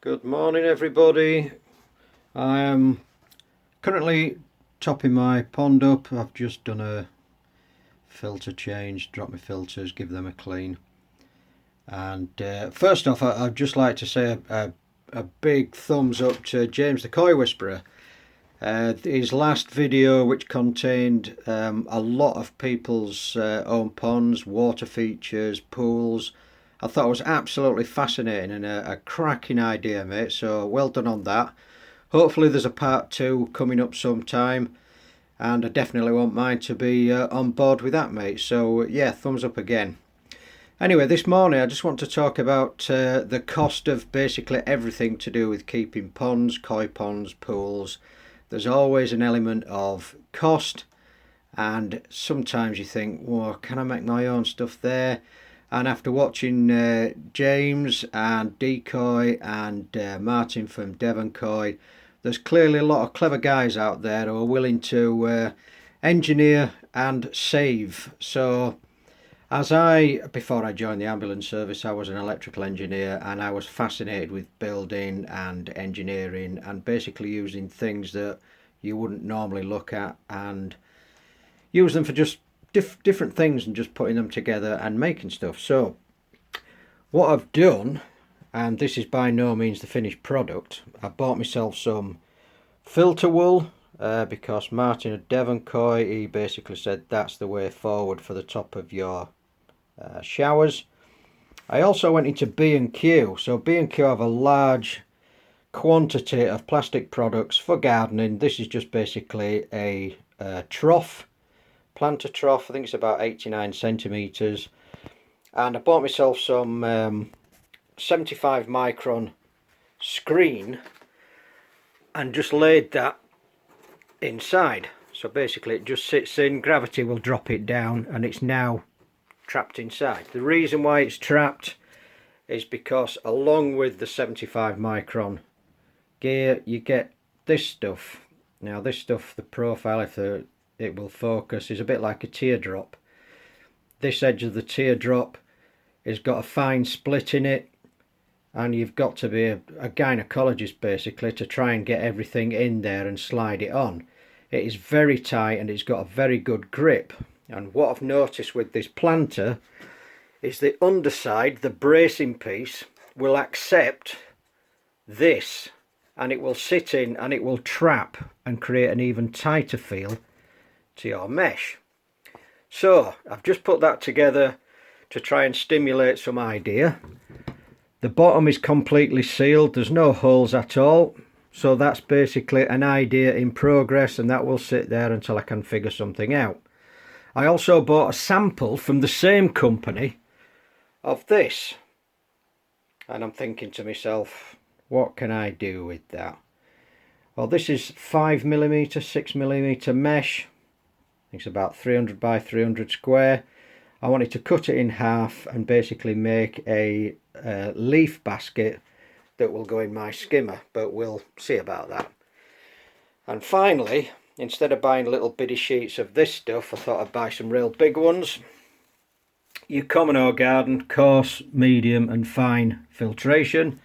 Good morning everybody. I am currently topping my pond up. I've just done a filter change, drop my filters, give them a clean. And first off, I'd just like to say a big thumbs up to James the Koi Whisperer. His last video, which contained a lot of people's own ponds, water features, pools, I thought it was absolutely fascinating and a cracking idea, mate, so well done on that. Hopefully there's a part 2 coming up sometime, and I definitely want mine to be on board with that, mate, so yeah, thumbs up again. Anyway, this morning I just want to talk about the cost of basically everything to do with keeping ponds, koi ponds, pools. There's always an element of cost, and sometimes you think, well, can I make my own stuff there? And after watching James and Decoy and Martin from Devon Koi, there's clearly a lot of clever guys out there who are willing to engineer and save. So before I joined the ambulance service, I was an electrical engineer, and I was fascinated with building and engineering and basically using things that you wouldn't normally look at and use them for just different things and just putting them together and making stuff. So what I've done, and this is by no means the finished product, I bought myself some filter wool because Martin at Devon Koi, he basically said that's the way forward for the top of your showers. I also went into B&Q. So B&Q have a large quantity of plastic products for gardening. This is just basically a trough, planter trough. I think it's about 89 centimeters, and I bought myself some 75 micron screen and just laid that inside. So basically it just sits in, gravity will drop it down, and it's now trapped inside. The reason why it's trapped is because along with the 75 micron gear you get this stuff. Now this stuff, the profile, if it will focus, is a bit like a teardrop. This edge of the teardrop has got a fine split in it, and you've got to be a gynecologist basically to try and get everything in there and slide it on. It is very tight and it's got a very good grip. And what I've noticed with this planter is the underside, the bracing piece, will accept this, and it will sit in and it will trap and create an even tighter feel to your mesh. So I've just put that together to try and stimulate some idea. The bottom is completely sealed, there's no holes at all, so that's basically an idea in progress, and that will sit there until I can figure something out. I also bought a sample from the same company of this, and I'm thinking to myself, what can I do with that? Well, this is 5mm, 6mm mesh. I think it's about 300 by 300 square. I wanted to cut it in half and basically make a leaf basket that will go in my skimmer, but we'll see about that. And finally, instead of buying little bitty sheets of this stuff, I thought I'd buy some real big ones. Your common Garden, coarse, medium and fine filtration.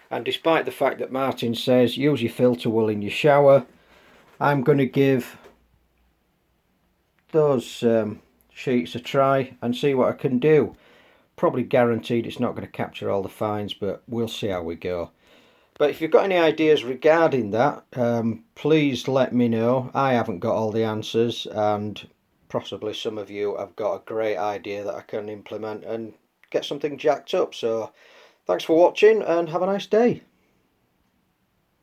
And despite the fact that Martin says use your filter wool in your shower, I'm going to give those sheets a try and see what I can do. Probably guaranteed it's not going to capture all the fines, but we'll see how we go. But if you've got any ideas regarding that, please let me know. I haven't got all the answers, and possibly some of you have got a great idea that I can implement and get something jacked up. So thanks for watching and have a nice day.